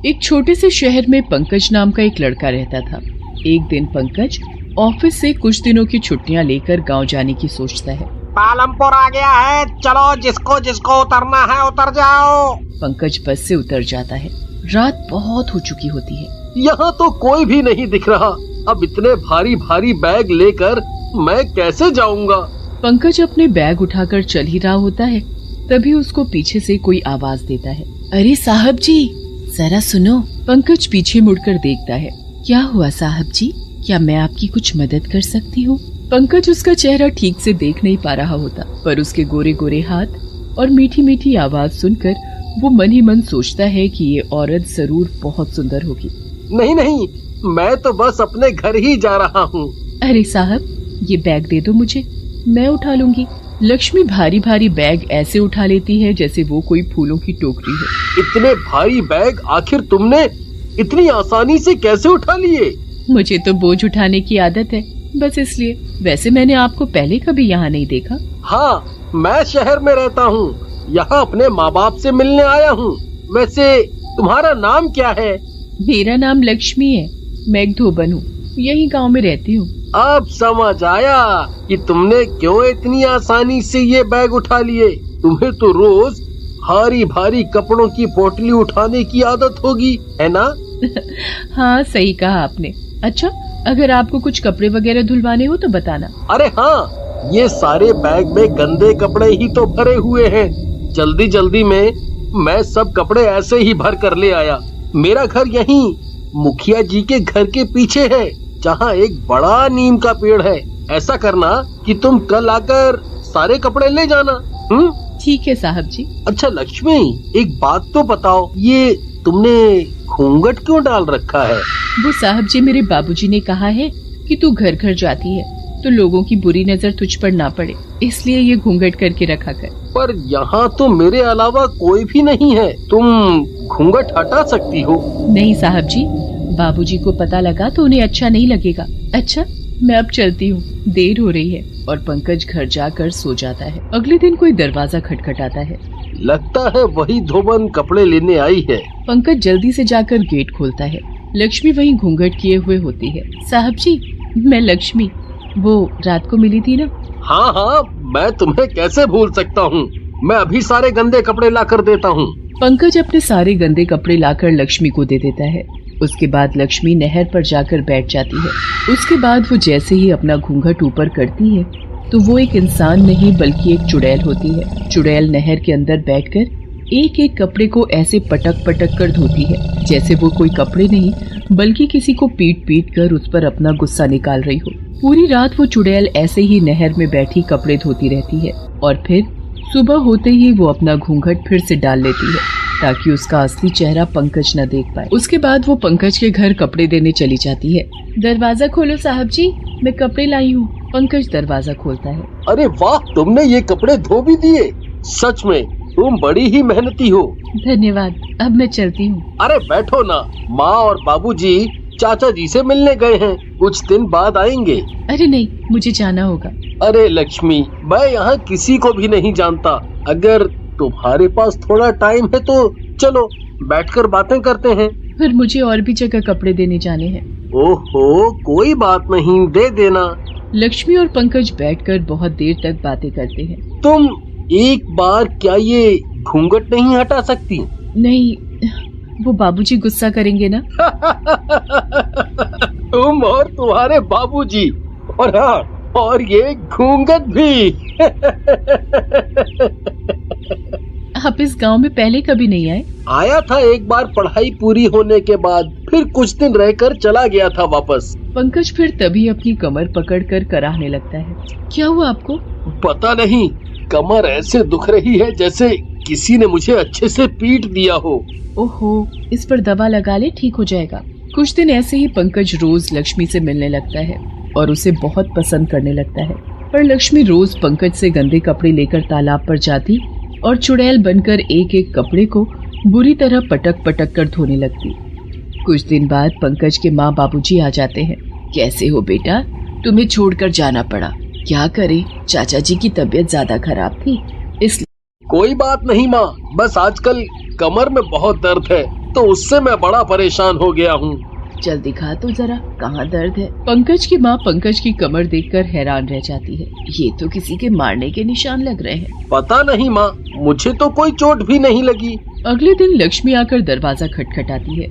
एक छोटे से शहर में पंकज नाम का एक लड़का रहता था। एक दिन पंकज ऑफिस से कुछ दिनों की छुट्टियां लेकर गांव जाने की सोचता है। पालमपुर आ गया है, चलो जिसको जिसको उतरना है उतर जाओ। पंकज बस से उतर जाता है। रात बहुत हो चुकी होती है। यहाँ तो कोई भी नहीं दिख रहा। अब इतने भारी भारी बैग लेकर मैं कैसे जाऊँगा? पंकज अपने बैग उठाकर चल ही रहा होता है, तभी उसको पीछे से कोई आवाज देता है। अरे साहब जी, जरा सुनो। पंकज पीछे मुड़कर देखता है। क्या हुआ साहब जी, क्या मैं आपकी कुछ मदद कर सकती हूँ? पंकज उसका चेहरा ठीक से देख नहीं पा रहा होता, पर उसके गोरे गोरे हाथ और मीठी मीठी आवाज सुनकर वो मन ही मन सोचता है कि ये औरत जरूर बहुत सुंदर होगी। नहीं नहीं, मैं तो बस अपने घर ही जा रहा हूँ। अरे साहब, ये बैग दे दो मुझे, मैं उठा लूंगी। लक्ष्मी भारी भारी बैग ऐसे उठा लेती है जैसे वो कोई फूलों की टोकरी हो। इतने भारी बैग आखिर तुमने इतनी आसानी से कैसे उठा लिए? मुझे तो बोझ उठाने की आदत है, बस इसलिए। वैसे मैंने आपको पहले कभी यहाँ नहीं देखा। हाँ, मैं शहर में रहता हूँ, यहाँ अपने माँ बाप से मिलने आया हूँ। वैसे तुम्हारा नाम क्या है? मेरा नाम लक्ष्मी है, मैं एक धोबन हूँ, यही गांव में रहती हूँ। अब समझ आया कि तुमने क्यों इतनी आसानी से ये बैग उठा लिए। तुम्हें तो रोज भारी भारी कपड़ों की पोटली उठाने की आदत होगी, है ना? हाँ, सही कहा आपने। अच्छा, अगर आपको कुछ कपड़े वगैरह धुलवाने हो तो बताना। अरे हाँ, ये सारे बैग में गंदे कपड़े ही तो भरे हुए हैं। जल्दी जल्दी में मैं सब कपड़े ऐसे ही भर कर ले आया। मेरा घर यहीं मुखिया जी के घर के पीछे है, जहाँ एक बड़ा नीम का पेड़ है। ऐसा करना कि तुम कल आकर सारे कपड़े ले जाना। ठीक है साहब जी। अच्छा लक्ष्मी, एक बात तो बताओ, ये तुमने घूंघट क्यों डाल रखा है? वो साहब जी, मेरे बाबूजी ने कहा है कि तू घर घर जाती है तो लोगों की बुरी नजर तुझ पर ना पड़े, इसलिए ये घूंघट करके रखा कर। पर यहाँ तो मेरे अलावा कोई भी नहीं है, तुम घूंघट हटा सकती हो। नहीं साहब जी, बाबूजी को पता लगा तो उन्हें अच्छा नहीं लगेगा। अच्छा, मैं अब चलती हूँ, देर हो रही है। और पंकज घर जाकर सो जाता है। अगले दिन कोई दरवाजा खटखटाता है। लगता है वही धोबन कपड़े लेने आई है। पंकज जल्दी से जाकर गेट खोलता है। लक्ष्मी वहीं घूंघट किए हुए होती है। साहब जी, मैं लक्ष्मी, वो रात को मिली थी ना? हाँ हाँ, मैं तुम्हें कैसे भूल सकता हूँ। मैं अभी सारे गंदे कपड़े ला कर देता हूँ। पंकज अपने सारे गंदे कपड़े लाकर लक्ष्मी को दे देता है। उसके बाद लक्ष्मी नहर पर जाकर बैठ जाती है। उसके बाद वो जैसे ही अपना घूंघट ऊपर करती है तो वो एक इंसान नहीं बल्कि एक चुड़ैल होती है। चुड़ैल नहर के अंदर बैठकर एक एक कपड़े को ऐसे पटक पटक कर धोती है जैसे वो कोई कपड़े नहीं बल्कि किसी को पीट पीट कर उस पर अपना गुस्सा निकाल रही हो। पूरी रात वो चुड़ैल ऐसे ही नहर में बैठी कपड़े धोती रहती है और फिर सुबह होते ही वो अपना घूंघट फिर से डाल लेती है ताकि उसका असली चेहरा पंकज न देख पाए। उसके बाद वो पंकज के घर कपड़े देने चली जाती है। दरवाजा खोलो साहब जी, मैं कपड़े लाई हूँ। पंकज दरवाजा खोलता है। अरे वाह, तुमने ये कपड़े धो भी दिए। सच में तुम बड़ी ही मेहनती हो। धन्यवाद, अब मैं चलती हूँ। अरे बैठो ना, माँ और बाबूजी चाचा जी से मिलने गए हैं, कुछ दिन बाद आएंगे। अरे नहीं, मुझे जाना होगा। अरे लक्ष्मी, मैं यहाँ किसी को भी नहीं जानता। अगर तुम्हारे पास थोड़ा टाइम है तो चलो बैठकर बातें करते हैं। फिर मुझे और भी जगह कपड़े देने जाने हैं। ओहो, कोई बात नहीं, दे देना। लक्ष्मी और पंकज बैठकर बहुत देर तक बातें करते हैं। तुम एक बार क्या ये घूंघट नहीं हटा सकती? नहीं, वो बाबूजी गुस्सा करेंगे ना। तुम और तुम्हारे बाबूजी, और हाँ, और ये घूंघट भी। आप इस गांव में पहले कभी नहीं आए? आया था एक बार पढ़ाई पूरी होने के बाद, फिर कुछ दिन रहकर चला गया था वापस। पंकज फिर तभी अपनी कमर पकड़कर कराहने लगता है। क्या हुआ आपको? पता नहीं, कमर ऐसे दुख रही है जैसे किसी ने मुझे अच्छे से पीट दिया हो। ओहो, इस पर दवा लगा ले, ठीक हो जाएगा। कुछ दिन ऐसे ही पंकज रोज लक्ष्मी से मिलने लगता है और उसे बहुत पसंद करने लगता है। पर लक्ष्मी रोज पंकज से गंदे कपड़े लेकर तालाब पर जाती और चुड़ैल बनकर एक एक कपड़े को बुरी तरह पटक पटक कर धोने लगती। कुछ दिन बाद पंकज के माँ बाबूजी आ जाते हैं। कैसे हो बेटा, तुम्हें छोड़कर जाना पड़ा। क्या करे, चाचा जी की तबीयत ज्यादा खराब थी इसलिए। कोई बात नहीं माँ, बस आजकल कमर में बहुत दर्द है, तो उससे मैं बड़ा परेशान हो गया हूँ। चल दिखा तो जरा, कहाँ दर्द है। पंकज की माँ पंकज की कमर देखकर हैरान रह जाती है। ये तो किसी के मारने के निशान लग रहे हैं। पता नहीं माँ, मुझे तो कोई चोट भी नहीं लगी। अगले दिन लक्ष्मी आकर दरवाजा खटखटाती है।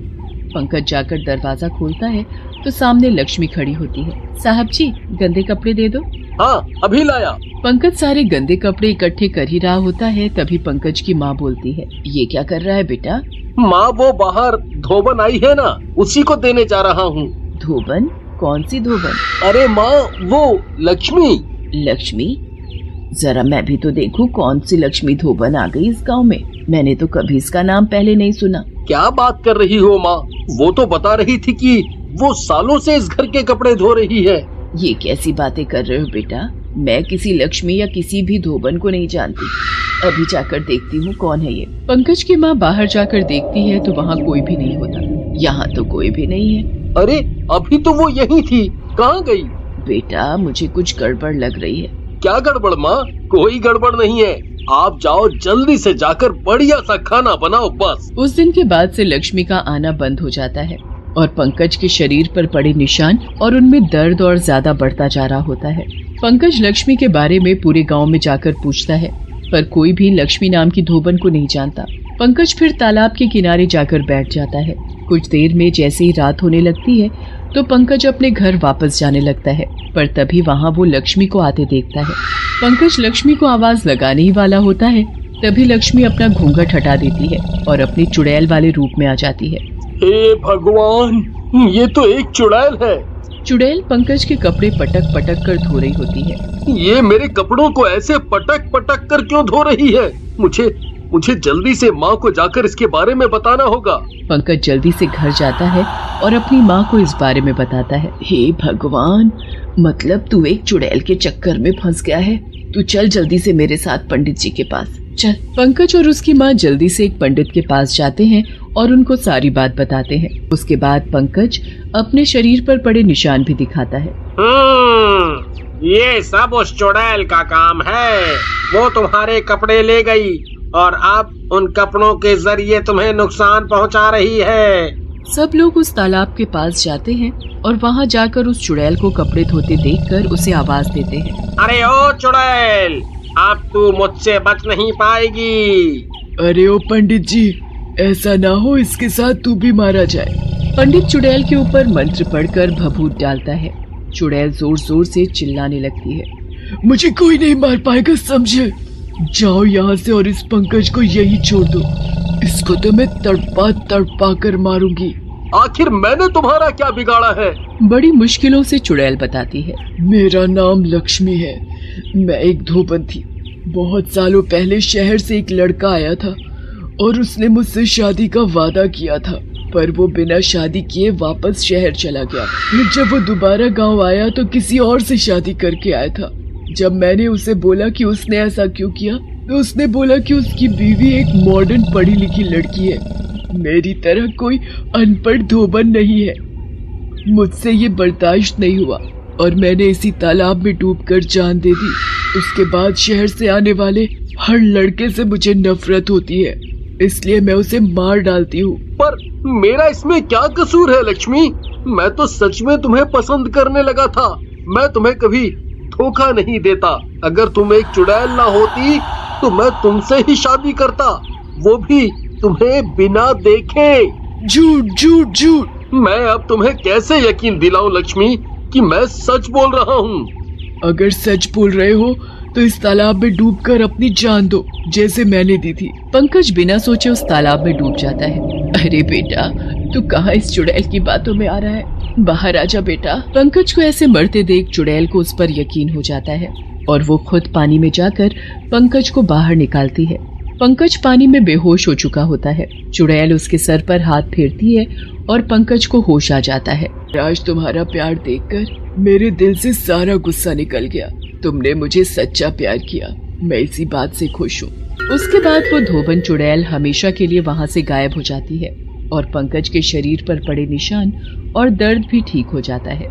पंकज जाकर दरवाजा खोलता है तो सामने लक्ष्मी खड़ी होती है। साहब जी, गंदे कपड़े दे दो। हाँ, अभी लाया। पंकज सारे गंदे कपड़े इकट्ठे कर ही रहा होता है, तभी पंकज की माँ बोलती है, ये क्या कर रहा है बेटा? माँ, वो बाहर धोबन आई है ना, उसी को देने जा रहा हूँ। धोबन? कौन सी धोबन? अरे माँ, वो लक्ष्मी। लक्ष्मी? जरा मैं भी तो देखूं कौन सी लक्ष्मी धोबन आ गई इस गांव में। मैंने तो कभी इसका नाम पहले नहीं सुना। क्या बात कर रही हो माँ? वो तो बता रही थी कि वो सालों से इस घर के कपड़े धो रही है। ये कैसी बातें कर रहे हो बेटा? मैं किसी लक्ष्मी या किसी भी धोबन को नहीं जानती। अभी जाकर देखती हूँ कौन है ये। पंकज की माँ बाहर जाकर देखती है तो वहाँ कोई भी नहीं होता। यहाँ तो कोई भी नहीं है। अरे, अभी तो वो यही थी, कहाँ गई? बेटा, मुझे कुछ गड़बड़ लग रही है। क्या गड़बड़ माँ? कोई गड़बड़ नहीं है। आप जाओ, जल्दी से जाकर बढ़िया सा खाना बनाओ बस। उस दिन के बाद से लक्ष्मी का आना बंद हो जाता है और पंकज के शरीर पर पड़े निशान और उनमें दर्द और ज्यादा बढ़ता जा रहा होता है। पंकज लक्ष्मी के बारे में पूरे गांव में जाकर पूछता है, पर कोई भी लक्ष्मी नाम की धोबन को नहीं जानता। पंकज फिर तालाब के किनारे जाकर बैठ जाता है। कुछ देर में जैसे ही रात होने लगती है तो पंकज अपने घर वापस जाने लगता है, पर तभी वहाँ वो लक्ष्मी को आते देखता है। पंकज लक्ष्मी को आवाज लगाने ही वाला होता है, तभी लक्ष्मी अपना घूंघट हटा देती है और अपने चुड़ैल वाले रूप में आ जाती है। हे भगवान, ये तो एक चुड़ैल है। चुड़ैल पंकज के कपड़े पटक पटक कर धो रही होती है। ये मेरे कपड़ों को ऐसे पटक पटक कर क्यों धो रही है? मुझे जल्दी से माँ को जाकर इसके बारे में बताना होगा। पंकज जल्दी से घर जाता है और अपनी माँ को इस बारे में बताता है। हे भगवान, मतलब तू एक चुड़ैल के चक्कर में फंस गया है। तू चल जल्दी से मेरे साथ पंडित जी के पास चल। पंकज और उसकी माँ जल्दी से एक पंडित के पास जाते हैं और उनको सारी बात बताते हैं। उसके बाद पंकज अपने शरीर पर पड़े निशान भी दिखाता है। ये सब उस चुड़ैल का काम है। वो तुम्हारे कपड़े ले गई और अब उन कपड़ों के जरिए तुम्हें नुकसान पहुंचा रही है। सब लोग उस तालाब के पास जाते हैं और वहाँ जाकर उस चुड़ैल को कपड़े धोते देखकर उसे आवाज देते हैं। अरे ओ चुड़ैल, अब तू मुझसे बच नहीं पाएगी। अरे ओ पंडित जी, ऐसा ना हो इसके साथ तू भी मारा जाए। पंडित चुड़ैल के ऊपर मंत्र पढ़कर भभूत डालता है। चुड़ैल जोर जोर से चिल्लाने लगती है। मुझे कोई नहीं मार पाएगा, समझे? जाओ यहाँ से और इस पंकज को यही छोड़ दो। इसको तो मैं तड़पा तड़पा कर मारूंगी। आखिर मैंने तुम्हारा क्या बिगाड़ा है? बड़ी मुश्किलों से चुड़ैल बताती है। मेरा नाम लक्ष्मी है। मैं एक धोबन थी। बहुत सालों पहले शहर से एक लड़का आया था और उसने मुझसे शादी का वादा किया था, पर वो बिना शादी किए वापस शहर चला गया। फिर जब वो दोबारा गांव आया तो किसी और से शादी करके आया था। जब मैंने उसे बोला कि उसने ऐसा क्यों किया, तो उसने बोला कि उसकी बीवी एक मॉडर्न पढ़ी लिखी लड़की है, मेरी तरह कोई अनपढ़ धोबन नहीं है। मुझसे ये बर्दाश्त नहीं हुआ और मैंने इसी तालाब में डूबकर जान दे दी। उसके बाद शहर से आने वाले हर लड़के से मुझे नफरत होती है, इसलिए मैं उसे मार डालती हूँ। पर मेरा इसमें क्या कसूर है लक्ष्मी? मैं तो सच में तुम्हें पसंद करने लगा था। मैं तुम्हें कभी धोखा नहीं देता। अगर तुम एक चुड़ैल ना होती तो मैं तुमसे ही शादी करता, वो भी तुम्हें बिना देखे। झूठ झूठ झूठ। मैं अब तुम्हें कैसे यकीन दिलाऊं लक्ष्मी कि मैं सच बोल रहा हूँ? अगर सच बोल रहे हो तो इस तालाब में डूबकर अपनी जान दो, जैसे मैंने दी थी। पंकज बिना सोचे उस तालाब में डूब जाता है। अरे बेटा, तू कहाँ इस चुड़ैल की बातों में आ रहा है? बाहर आजा बेटा। पंकज को ऐसे मरते देख चुड़ैल को उस पर यकीन हो जाता है और वो खुद पानी में जाकर पंकज को बाहर निकालती है। पंकज पानी में बेहोश हो चुका होता है। चुड़ैल उसके सर पर हाथ फेरती है और पंकज को होश आ जाता है। आज तुम्हारा प्यार देखकर मेरे दिल से सारा गुस्सा निकल गया। तुमने मुझे सच्चा प्यार किया, मैं इसी बात से खुश हूँ। उसके बाद वो धोबन चुड़ैल हमेशा के लिए वहाँ से गायब हो जाती है और पंकज के शरीर पर पड़े निशान और दर्द भी ठीक हो जाता है।